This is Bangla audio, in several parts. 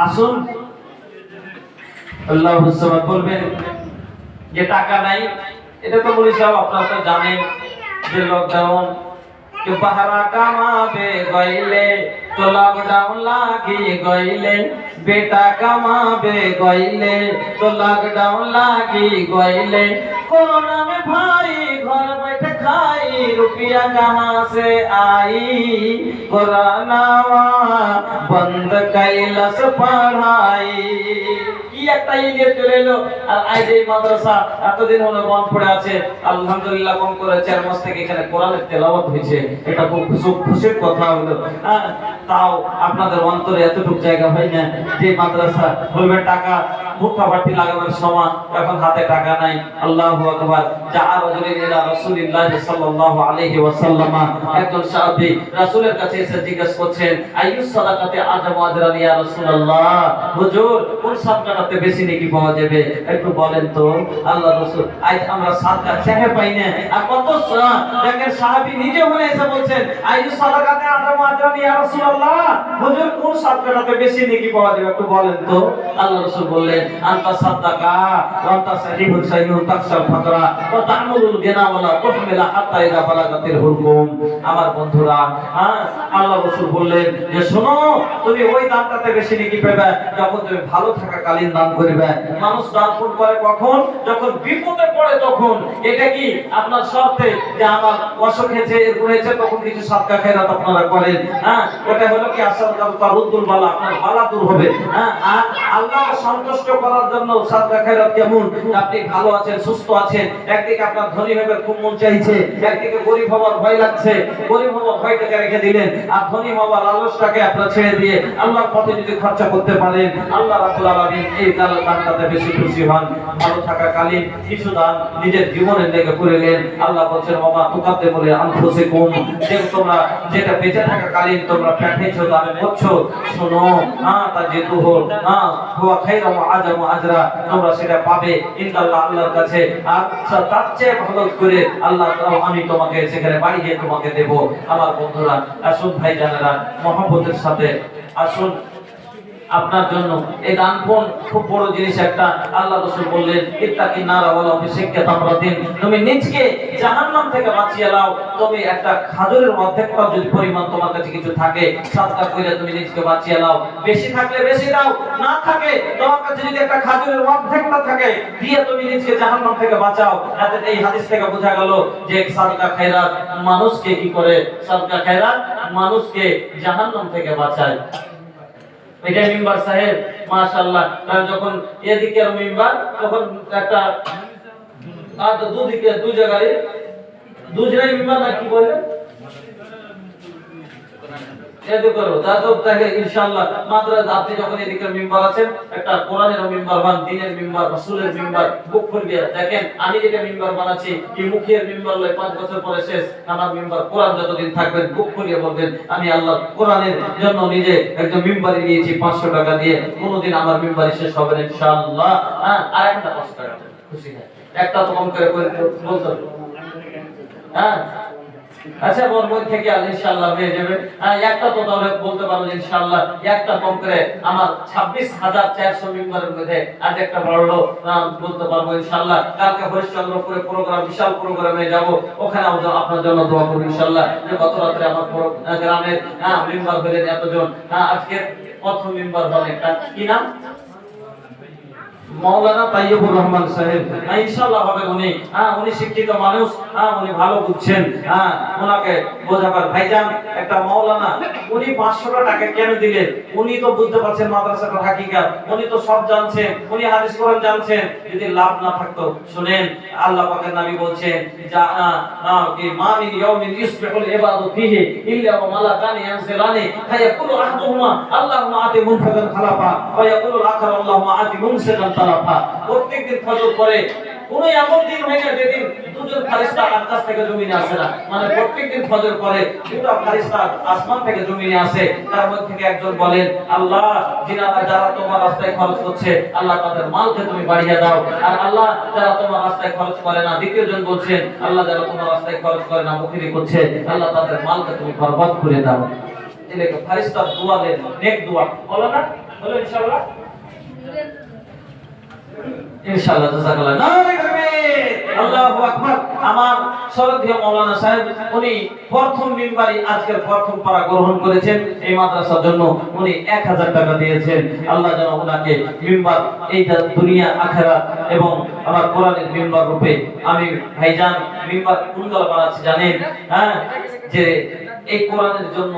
আসুন আল্লাহু সামাদ বলবেন যে টাকা নাই, এটা তো বলি সব আপনারা তো জানেন যে লকডাউন के बहरा कमाबे गईले तो लॉकडाउन लागी गईले, बेटा कमाबे गईले तो लॉकडाउन लागी गईले। कोरोना में भाई घर बैठे खाई, रुपया कहाँ से आई, कोरोना बंद कैलस पढ़ाई। একটা ইয়ে চলে এলো আর আজ এই মাদ্রাসা এতদিন হলো বন্ধ পড়ে আছে, আলহামদুলিল্লাহ কম করে 4 মাস থেকে এখানে কোরআনের তেলাওয়াত হয়েছে, এটা খুব খুশির কথা হলো। তাও আপনাদের অন্তরে এতটুকু জায়গা হয় না যে মাদ্রাসা বলবে টাকা মুঠাবাটি লাগানোর সময় এখন হাতে টাকা নাই। আল্লাহু আকবার। জাআ রাজুলুন ইলা রাসূলিল্লাহ সাল্লাল্লাহু আলাইহি ওয়াসাল্লাম, একজন সাহাবী রাসূলের কাছে এসে জিজ্ঞেস করছেন আইয়ুস সাদাকাতি আযমু আজরান ইয়া রাসূলুল্লাহ, হুজুর কোন সাদকাটাতে বেশি নেকি পাওয়া যাবে একটু বলেন তো আল্লাহ রাসূল। আজ আমরা সাদকা চাহে পাই না, আর কত দেখেন সাহাবী নিজে বলে এসে বলছেন আইয়ুস সাদাকাতি আযমু আজরান ইয়া রাসূলুল্লাহ, হুজুর কোন সাদকাটাতে বেশি নেকি পাওয়া যাবে একটু বলেন তো। আল্লাহ রাসূল বললেন আনতা সাদাকা ওয়া আনতা সাহিবুল সাইয়ুন তাকশাল ফাকরা ওয়া তা'মুলুল গিনা ওয়া লা তুহমিলা হাত্তা ইযা বালাগাতিল হুলকুম। আমার বন্ধুরা, আল্লাহ রাসূল বললেন যে শোনো, তুমি ওই দানটাতে বেশি নেকি পাবে যখন তুমি ভালো থাকাকালীন দান করবে। মানুষ দান করে কখন? যখন বিপদে পড়ে তখন। এটা কি আপনার শর্তে যে আমার অসুখ হয়েছে এরকম হয়েছে তখন কিছু সাদকা খেরাত আপনারা করেন, ওটা হলো কি আসল তারুদ্দুল বালা, আপনার বালা দূর হবে। আর আল্লাহকে সন্তুষ্ট করার জন্য সাদকা খেরাত কেমন? আপনি ভালো আছেন, সুস্থ আছেন, একদিকে আপনার ধনী হবার খুব মন চাইছে, একদিকে গরিব হওয়ার ভয় লাগছে, গরিব হওয়ার ভয়টাকে রেখে দিলেন আর ধনী হওয়ার লালসটাকে আপনারা ছেড়ে দিয়ে আল্লাহর পথে যদি খরচা করতে পারেন, আল্লাহ রাব্বুল আলামিন এই দানটাতে বেশি খুশি হন। ভালো থাকাকালীন কিছু দান নিজের জীবনের লেগে করিলেন। আল্লাহ বলছেন ওমা তুকাদ্দিমু লিআনফুসিকুম, যে তোমরা যেটা বেঁচে থাকাকালীন তোমরা প্যাকেজ দান করছো, শোনো তাজিদুহু হুয়া খায়রু ওয়া আযমু আজরা, তোমরা সেটা পাবে ইনশাআল্লাহ আল্লাহর কাছে। আর তার চেয়ে ভালো করে আল্লাহ আমি তোমাকে সেখানে বাড়িয়ে তোমাকে দেব। আমার বন্ধুরা, আসুন ভাই জানেরা, মহব্বতের সাথে আসুন আপনার জন্য এই দানপণ খুব বড় জিনিস একটা। আল্লাহ রাসূল বললেন ইত্তাকিন নারা ওয়ালা ফি শিক্কি তামরাতিন, তুমি নিজকে জাহান্নাম থেকে বাঁচিয়ে নাও। তুমি একটা খাজুরের অর্ধেকটা যদি পরিমাণ তোমার কাছে কিছু থাকে সাদকা করে তুমি নিজকে বাঁচিয়ে নাও। বেশি থাকলে বেশি দাও, না থাকে তোমার কাছে যদি একটা খাজুরের অর্ধেকটা থাকে দিয়ে তুমি নিজকে জাহান্নাম থেকে বাঁচাও। এতে এই হাদিস থেকে বোঝা গেল যে সাদকা খায়রাত মানুষকে কি করে? সাদকা খায়রাত মানুষকে জাহান্নাম থেকে বাঁচায়। এটা মিম্বার সাহেব মাশাআল্লাহ, তার যখন এদিকে মিম্বার তখন একটা দুদিকে দুই জায়গায় দুজনের মিম্বার না কি বলে এদিকে করো দাদু তাকে ইনশাআল্লাহ মাদ্রাসা আপনি যখন এদিকে মিম্বার আছেন একটা কোরআনের মিম্বার বান, দ্বীনের মিম্বার, রাসূলের মিম্বার বুক করবে। দেখেন আমি যেটা মিম্বার বানাচ্ছি এই মুখের মিম্বার লয় 5 বছর পরে শেষ। আমার মিম্বার কোরআন যতদিন থাকবে বুক করিয়ে বলবেন আমি আল্লাহ কোরআনের জন্য নিজে একদম মিম্বারে নিয়েছি 500 টাকা দিয়ে, কোনোদিন আমার মিম্বারে শেষ হবে না ইনশাআল্লাহ। আর একটা 5 টাকা খুশি হয়, একটা তো কম করে বলতো আচ্ছা ওর মধ্যে থেকে ইনশাআল্লাহ হয়ে যাবে। একটা তো তাহলে বলতে পারবো ইনশাআল্লাহ একটা কম করে আমার 26,400 মেম্বারের মধ্যে আজ একটা বড় বলতে পারবো ইনশাআল্লাহ। কালকে হরিশ্চন্দ্রপুরে প্রোগ্রাম, বিশাল প্রোগ্রামে যাব, ওখানে আপনার জন্য দোয়া করব ইনশাআল্লাহ। যে গত রাতে আমার গ্রামের মেম্বার হলেন এতজন, আজকে প্রথম মেম্বার হলেন একটা কি নাম মাওলানা তাইয়্যিবুর রহমান সাহেব, ইনশাআল্লাহ হবে উনি। উনি শিক্ষিত মানুষ, উনি ভালো বুঝছেন, ওনাকে বোঝাবার। ভাইজান একটা মাওলানা উনি 500 টাকা কেন দিলেন? উনি তো বুঝতে পারছেন মাদ্রাসাটার হাকিকাত, উনি তো সব জানছেন, উনি হাদিস কোরআন জানছেন। যদি লাভ না থাকতো, শুনেন আল্লাহ পাকের নবী বলছেন যা কি মা মিন ইয়াউমিন ইসবিহুল ইবাদু ফিহি ইল্লা ওয়া মালাকানি ইয়ানজিলানি ফায়াকুলু আহাদুহুমা আল্লাহুম্মা আতি মুনফিকান খালাফা ওয়া ইয়াকুলু আল-আখার আল্লাহুম্মা আতি মুমসিকান তালাফা। প্রত্যেকদিন ফজর পরে কোন এমন দিন হয় না যেদিন দুজন ফেরেশতা আকাশ থেকে জমিনে আসে না, মানে প্রত্যেকদিন ফজর পরে দুটো ফেরেশতা আসমান থেকে জমিনে আসে। তার মধ্যে থেকে একজন বলেন আল্লাহ যারা তোমার রাস্তায় খরচ করছে আল্লাহ তাদের মালকে তুমি বাড়িয়ে দাও, আর আল্লাহ যারা তোমার রাস্তায় খরচ করে না, দ্বিতীয় জন বলছেন আল্লাহ যারা তোমার রাস্তায় খরচ করে না, মুখিরি করছে, আল্লাহ তাদের মালকে তুমি বরবাদ করে দাও। এলাকা ফেরেশতা দোয়া দেন, নেক দোয়া বলো না। হলো ইনশাআল্লাহ ইনশাআল্লাহ জাযাকাল্লাহ নারে তাকবীর আল্লাহু আকবার আমার শ্রদ্ধেয় মাওলানা সাহেব উনি প্রথম মিম্বারে আজকের প্রথম পারা গ্রহণ করেছেন এই মাদ্রাসার জন্য উনি 1000 টাকা দিয়েছেন আল্লাহ যেন ওনাকে মিম্বার এই দুনিয়া আখিরাত এবং আমার কোরআনের মিম্বার রূপে আমি ভাইজান মিম্বার কোনগুলো বানাচ্ছি জানেন হ্যাঁ যে এই কোরআনের জন্য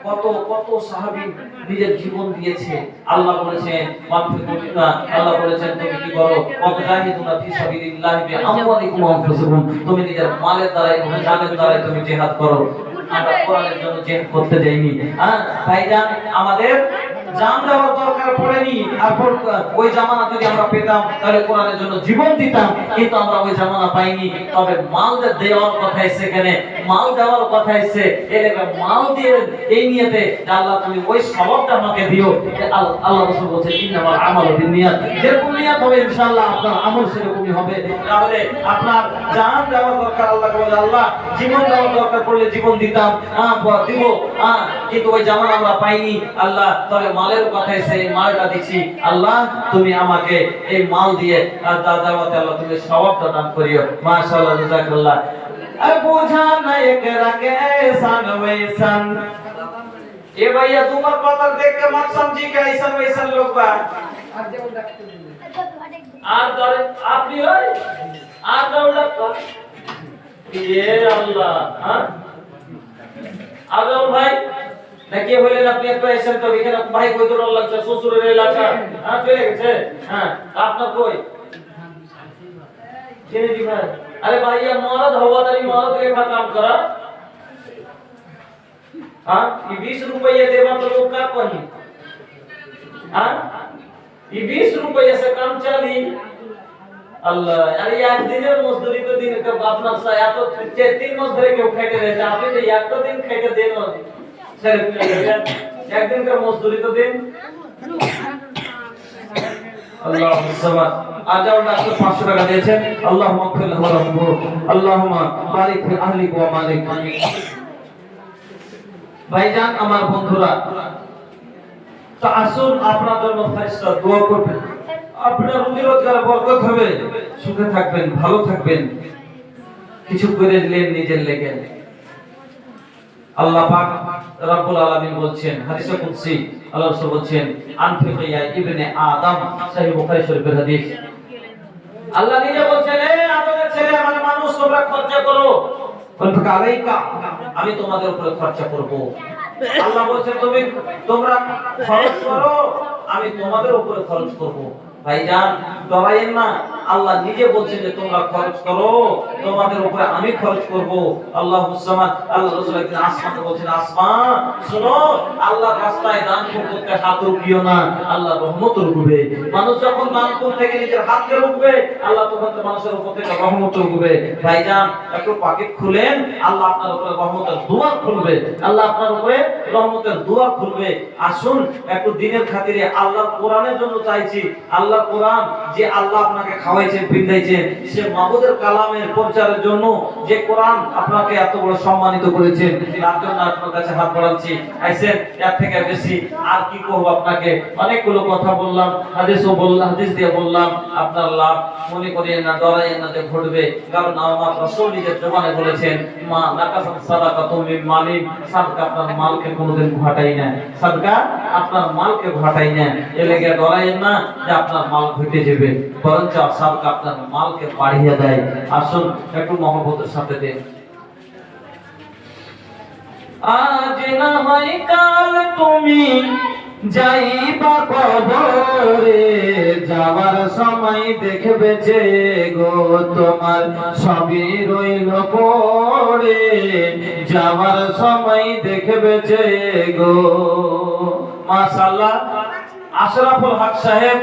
কত কত সাহাবী নিজের জীবন দিয়েছে আল্লাহ বলেছেন মাগফিরাতুনা আল্লাহ বলেছেন তুমি কি করো ওয়াজাহিদুনা ফি সাবিলিল্লাহি বিআমওয়ালিকুম ওয়া আনফুসিকুম তুমি নিজের মালের দ্বারা এবং জানের দ্বারা তুমি জিহাদ করো আমরা কোরআনের জন্য জিহাদ করতে যাইনি হ্যাঁ ভাইজান আমাদের জান দেওয়ার দরকার পড়েনি আর ওই জামানা যদি আমরা পেতাম তাহলে কোরআনের জন্য জীবন দিতাম কিন্তু আমরা ওই জামানা পাইনি তবে মাল দেওয়ার কথা এসে এখানে মাল দেওয়ার কথা এসে এলাকা মাল দিয়ে এই নিয়তে আল্লাহ তুমি ওই সওয়াবটা আমাকে দিও আল্লাহ রাসূল বলেছেন ইন্নামাল আমালু বিন্নিয়াত যেরকম নিয়ত হবে ইনশাআল্লাহ আপনার আমল সেরকমই হবে তাহলে আপনার জান দেওয়ার দরকার আল্লাহকে বলে আল্লাহ জীবন দেওয়ার দরকার পড়লে জীবন দিতাম দিব কিন্তু ওই জামানা আমরা পাইনি আল্লাহ তবে মালের কথা এসে মালটা দিছি আল্লাহ তুমি আমাকে এই মাল দিয়ে দাদাওয়াতে আল্লাহ তুমি সওয়াবটা দান করিও মাশাআল্লাহ জাযাকাল্লাহ আর বোঝা না একরা কে এহসান ওয়াইসান এ ভাইয়া তোমার কথা দেখ के मत समझी कि ऐसा वैसा लोग बा আর ধরে আপনি ওই আর দাও ডাক্তার ये अल्लाह हां আগাও ভাই নাকি বলেন আপনি একটা এসেন তো এখানে ভাই কই দূর লাগছে শ্বশুরের এলাকা হ্যাঁ চলে গেছে হ্যাঁ আপনার কই কেনে দি ভাই আরে ভাইয়া মরদ হওয়াদারি মরদ লেখা काम करा हां ये 20 रुपया देवा तो लोग का कही हां ये 20 रुपया से काम चली अल्लाह अरे एक दिनेर मजदूरी तो दिन का अपना सा या तो 3 मास धरे के खाइते रहते আপনি তো এক তো দিন খাইতে দেন স্যার একদিন का मजदूरी तो दिन আল্লাহু সামাদ আজাও ডাক্তার 500 টাকা দিয়েছেন আল্লাহু মাগফির লাহু ওয়া রাহমহু আল্লাহুম্মা বারিক ফি আহলিক ওয়া মালিক ভাইজান আমার বন্ধুরা তো আসুন আপনার জন্য ফেরেশতা দোয়া করবেন আপনার রুজি রোজগারে বরকত হবে সুখে থাকবেন ভালো থাকবেন কিছু করে দিলেন নিজের লেগে আল্লাহ পাক রব্বুল আলামিন বলছেন হাদিসে কুদসি আল্লাহ রাসূল বলছেন আনফিকা ইয়া ইবনে আদম সহিহ বুখারী শরীফের হাদিস আল্লাহ নিজে বলছেন এ আদমের ছেলে মানে মানুষ তোমরা খরচ করো আনফিকা আলাইকা আমি তোমাদের উপরে খরচ করব আল্লাহ বলছেন তোমরা খরচ করো আমি তোমাদের উপরে খরচ করব ভাইজান ডরায়েন না আল্লাহ নিজে বলছেন যে তোমরা খরচ করো তোমাদের উপরে আমি খরচ করব আল্লাহুস সামাদ আল্লাহ রাসূল একদিন আসমানে বলছেন আসমান শুনো আল্লাহর রাস্তায় দান করতে হাত রুকিও না আল্লাহ রহমত রুকবে মানুষ যখন দান করতে গিয়ে নিজের হাতকে রুকবে আল্লাহ তখন তো মানুষের উপর থেকে রহমত রুকবে ভাইজান একটু পকেট খুলেন আল্লাহ আপনার উপরে রহমতের দুয়ার খুলবে আল্লাহ আপনার উপরে রহমতের দুয়ার খুলবে আসুন একটু দিনের খাতিরে আল্লাহর কোরআনের জন্য চাইছি আল্লাহর কোরআন যে আল্লাহ আপনাকে খাওয়াইছেন পিন্দাইছেন সে মাবুদের কালামের প্রচারের জন্য যে কোরআন আপনাকে এত বড় সম্মানিত করেছেন তার জন্য আপনার কাছে হাত বাড়াচ্ছি আইছেন এর থেকে বেশি আর কি করব আপনাকে অনেকগুলো কথা বললাম হাদিসও বললাম হাদিস দিয়ে বললাম আপনার লাভ মনে করেন না ডরায়েন না যে ঘটবে কারণ আমার রাসূল নিজের জবানে বলেছেন মা নাকাসাত সাদাকাতু মিন মালিন সাদকা আপনার মালকে কোনোদিন ঘটাই না সাদকা আপনার মালকে ঘটাই না এর লাগি ডরায়েন না যে আপনার মাল ঘটে যাবে বরঞ্চ সাদকা আপনার মালকে বাড়িয়ে দেয় আসুন একটু মহব্বতের সাথে দেন আজ না হয় কাল তুমি যাইবা কবরে যাওয়ার সময় দেখবে যে গো তোমার সবই রইল পড়ে যাওয়ার সময় দেখবে যে গো মাশাআল্লাহ আশরাফুল হক সাহেব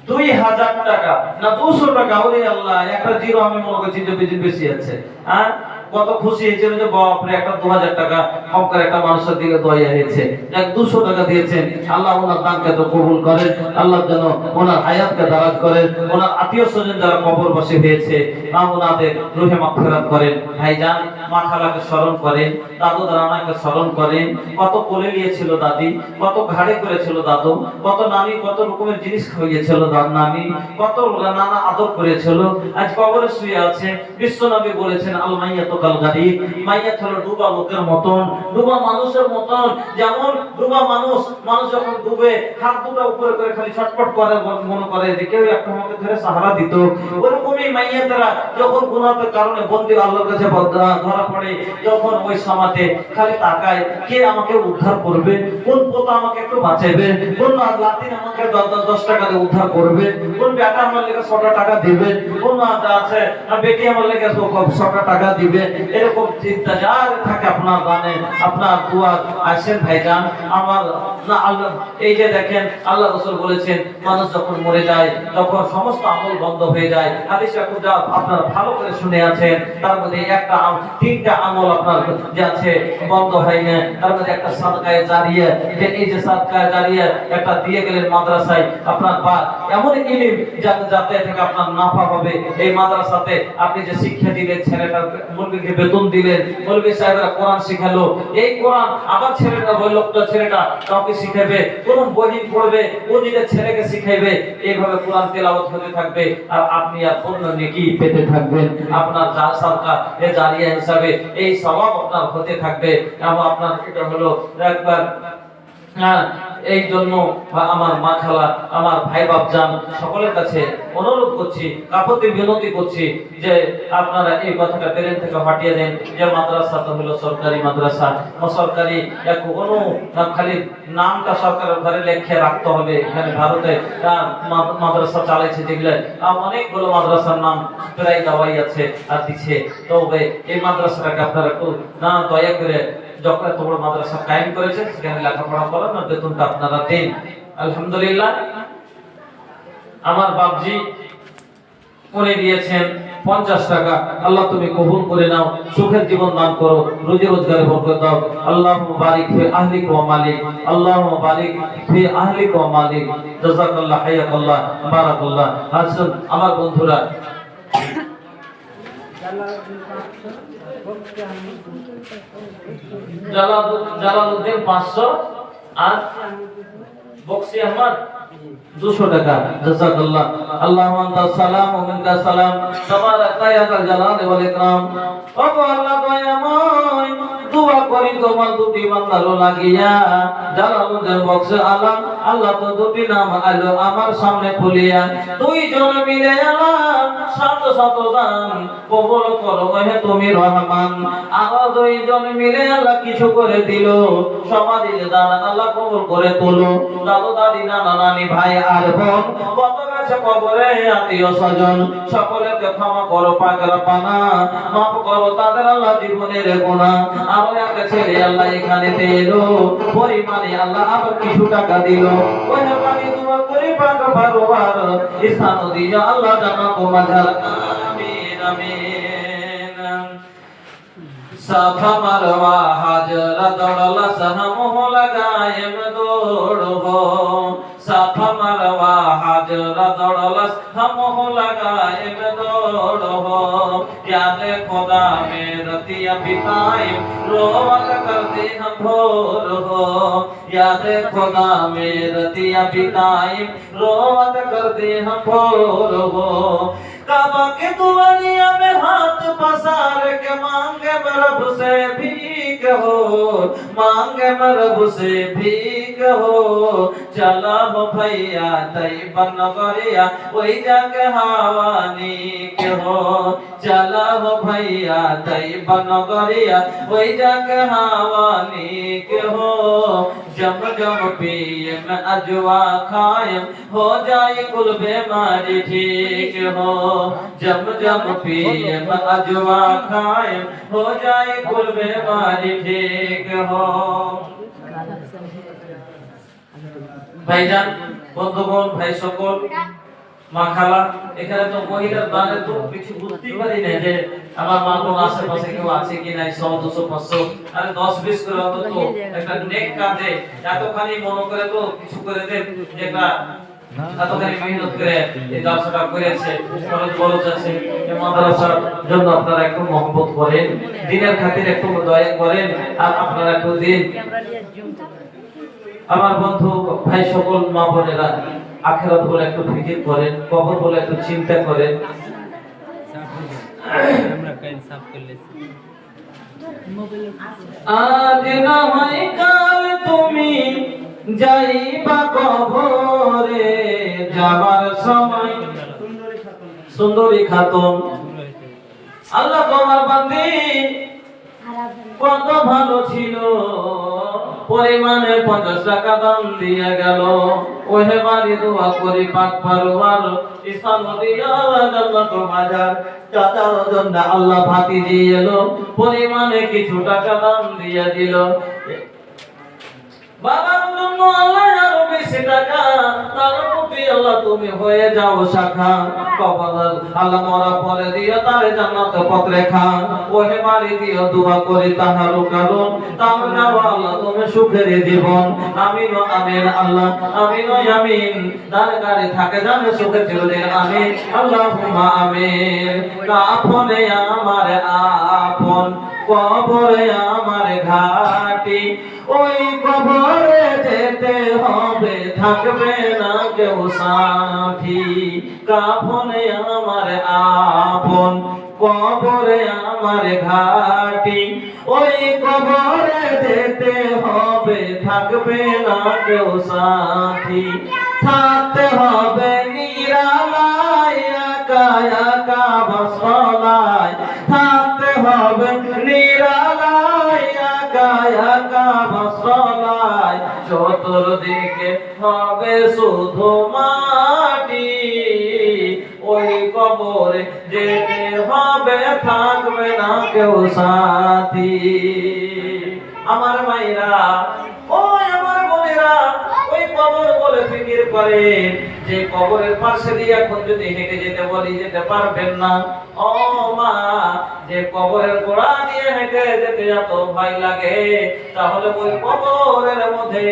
2000 টাকা না 200 টাকা ওরে আল্লাহ একটা জিরো আমি মনে করছি যে বেশি আছে হ্যাঁ কত খুশি হয়েছিল যে বাপরে একটা 2000 টাকা কম করে একটা মানুষের দিকে দয়া হয়েছে, 200 টাকা দিয়েছেন। আল্লাহ ওনার দানকে তো কবুল করেন, আল্লাহ যেন ওনার হায়াতকে দারাজ করেন, ওনার আত্মীয় স্বজন যারা কবরবাসী হয়েছে ওনাদের রুহে মাগফিরাত করেন। ভাইজান মা খালাকে স্মরণ করেন, দাদু দানাকে স্মরণ করেন, কত কোলে নিয়েছিল দাদি, কত ঘাড়ে করেছিল দাদু, কত নানি কত রকমের জিনিস খাইয়েছিল নানি, কত নানা আদর করেছিল। আজ কবরে শুয়ে আছে। বিশ্বনবী বলেছেন আল মাইয়াতু কাল গারিব, মাইয়াত হলো ডুবা লোকের মতন, ডুবা মানুষের মতন। যেমন ডুবা মানুষ যখন ডুবে হাত দুটো উপরে করে খালি ছটফট করে, মনে করে যে কেউ একটা আমাকে ধরে সাহারা দিত। ওরকমই মাইয়াতেরা যখন গুনাহের কারণে বন্দী আল্লাহর কাছে ধরা পড়ে, যখন ওই সমাজে খালি তাকায় কে আমাকে উদ্ধার করবে, কোন পোতা আমাকে একটু বাঁচাবে, কোন লাতিন আমাকে 10 টাকা দিয়ে উদ্ধার করবে, কোন বেটা আমার লেগে 100 টাকা দিবে, কোন আছে বেটি আমার লেগে 100 টাকা দিবে। এরকম চিন্তা যার থাকে আপনার জানে, আপনার দোয়া আসেন ভাইজান। আমার না আল্লাহ এই যে দেখেন আল্লাহ রাসূল বলেছেন মানুষ যখন মরে যায় তখন সমস্ত আমল বন্ধ হয়ে যায়। হাদিসটা খুব আপনারা ভালো করে শুনে আছেন। তার মধ্যে একটা 3টা আমল আপনার যে আছে বন্ধ হয় না। তার মধ্যে একটা সাদকায়ে জারিয়া, যে এই যে সাদকায়ে জারিয়া একটা দিয়ে গেলেন মাদ্রাসায়, আপনার বা এমন ইলম যাতে থেকে আপনার নাফা হবে। এই মাদ্রাসাতে আপনি যে শিক্ষা দিলেন, ছেলেটার মুরগিকে বেতন দিলেন, মৌলভী সাহেবরা কোরআন শিখালো, এই কোরআন আবার ছেলেটা ওই লোকটা ছেলেটা কাউকে শিখাবে, কোন বই পড়বে ও নিজের ছেলেকে শিখাইবে। এইভাবে কোরআন তেলাওয়াত হতে থাকবে আর আপনি আর পূর্ণ নেকি পেতে থাকবেন। আপনার যা সাদকা এ জারিয়া হিসাবে এই সওয়াব আপনার হতে থাকবে। এবং আপনার এটা হলো একবার এই জন্য আমার মা খালা, আমার ভাই বাপজান সকলের কাছে অনুরোধ করছি, কাকুতি বিনতি করছি যে আপনারা এই কথাটা ব্রেন থেকে ফাটিয়ে দেন যে মাদ্রাসাটা হলো সরকারি মাদ্রাসা। সরকারি কোনো খালি নামটা সরকারের ঘরে লেখে রাখতে হবে। এখানে ভারতে মাদ্রাসা চালাইছে যেগুলো, অনেকগুলো মাদ্রাসার নাম প্রায় দেওয়াই আছে আর দিচ্ছে। তবে এই মাদ্রাসাটাকে আপনারা একটু না দয়া করে যখন এত বড় মাদ্রাসা কায়েম করেছে সেখানে লেখাপড়া করান আর বেতনটা আপনারা দেন। আলহামদুলিল্লাহ আমার বাপজি উনি দিয়েছেন 50 টাকা। আল্লাহ তুমি কবুল করে নাও, সুখের জীবন দান করো, রুজি রোজগারে বরকত দাও। আল্লাহুম্মা বারিক ফি আহলিক ওয়া মালিক, আল্লাহুম্মা বারিক ফি আহলিক ওয়া মালিক। জাযাকাল্লাহ হায়াকাল্লাহ বারাকাল্লাহ। আসুন আমার বন্ধুরা, জালালউদ্দিন 500 আর বক্সি আহমদ 200 টাকা। জাযাকাল্লাহ। আল্লাহুম্মা আনতা সালাম ওয়া মিনকা সালাম, তাবারাকা ইয়া যাল জালালি ওয়াল ইকরাম। ও আল্লাহ দয়াময়, দোয়া করি তোমার দুটি বান্দার লাগিয়া জালালউদ্দিন বক্সি আলম, আল্লাহ তো দুটি নাম আলো আমার সামনে খুলিয়া, দুইজন মিলে আল্লাহ শত শত দান কবুল করো হে তুমি রহমান। আরো দুইজন মিলে আল্লাহ কিছু করে দিল, সমাধির দান আল্লাহ কবুল করে তোলো। দাদু দাদি নানা নানি ভাই আর বোন কত কাছে কবরে আত্মীয় স্বজন সকলকে ক্ষমা করো পাক রব্বানা, মাফ করো তাদের আল্লাহ জীবনের গুনাহ। আরো একটা ছেলে আল্লাহ এখানে পেলো, পরিমাণে আল্লাহ আবার কিছু টাকা দিল। ওই পানি দোয়া করি পাক পারওয়ার স্থান দিয়া আল্লাহ জান্নাত মাঝার। আমিন আমিন। সাফা মারওয়া হাজরা দৌড়লা সাহামহ লাগায়েম দৌড়বো, সাফা মারওয়া হাজরা দৌড়লা সাহামহ লাগায়েম দৌড়বো। यादे खुदा में रतिया बिताएं रोवत करते हम भोर हो, यादे खुदा में रतिया बिताएं रोवत करते हम भोर हो। काबा के दुआरिया में हाथ पसार के मांगे रब से भीख हो, मांगे रब से भीख हो। चला हो भैया तैयबा नगरिया वही जाके हवानी के हो, चला हो भैया तैयबा नगरिया वही जाके हवानी के हो। जम जम पिए में अजवा खाएं हो जाए कुल बीमारी ठीक हो, जम जम पिए में अजवा खाएं हो जाए कुल बीमारी ठीक हो। ভাইজান বন্ধুগণ ভাই সকল মা খালা এখানে তো মহিলার দানের তো কিছু বুঝতেই পারি না যে আমার মা বোন আশেপাশে কেউ আছে কি নাই, 100 200 500 আরে 10 20 করে অন্তত একটা নেক কাজে এতখানি মনে করে তো কিছু করে দে, যেটা এতখানি মেহনত করে এই ব্যবসাটা করেছে, খরচ বরচ আছে, এই মাদ্রাসার জন্য আপনারা একটু মহব্বত করেন, দিনের খাতির একটু দয়া করেন, আর আপনারা একটু দিন। আমার বন্ধু ভাই সকল মা বোনেরা আখিরাত বলে একটু ফিকির করেন, কবর বলে একটু চিন্তা করেন। আজ না হয় কাল তুমি যাইবা কবরে, যাবার সময় সুন্দরী খাতুন আল্লাহ তোমার বান্দি কত ভালো ছিল, পরিমাণে 50 টাকা দাম দিয়ে গেল। ওহে বাড়ি দোয়া করি পাক পারওয়ার ইসলাম দিয়া জান্নাতুল বাজার চাচার জন্য আল্লাহ ভাতিজি এলো, পরিমাণে কিছু টাকা দাম দিয়ে দিল। বাবার জন্য আল্লাহ আরো বেশি টাকা, তার প্রতি আল্লাহ তুমি হয়ে যাও শাখা, কবর আল্লাহ মরা পরে দিও তারে জান্নাতে পথ রেখা। ওহে বাড়ি দিও দোয়া করি তাহারও কারণ, তার নাও আল্লাহ তুমি সুখের জীবন। আমিন ও আমিন আল্লাহ, আমিন ও আমিন, দান গাড়ি থাকে জানে সুখের চিরদিন আমিন, আল্লাহুম্মা আমিন। কাফনে আমার আপন, কবরে আমার ঘাটি, ওই কবরে যেতে হবে থাকবে না কেউ সাথী। কাফনে আমার আপন, কবরে আমার ঘাটি, ওই কবরে যেতে হবে থাকবে না কেউ সাথী। থাকতে হবে নিরালায় একা একা বসলায়, থাকতে হবে নিরালায় একা একা বসলায়, চতুর্দিকে হবে শুধু মাটি, ওই কবরে যেতে হবে থাকবে না কেউ সাথী। আমার মায়েরা, ওই আমার বোনেরা, ওই কবর বলে ফিকির করে যে কবরের পাশে দিয়ে এখন যদি হেঁটে যেতে বলি যেতে পারবেন না। ও মা, যে কবরের গোড়া দিয়ে হেঁটে যেতে এত ভয় লাগে, তাহলে ওই কবরের মধ্যে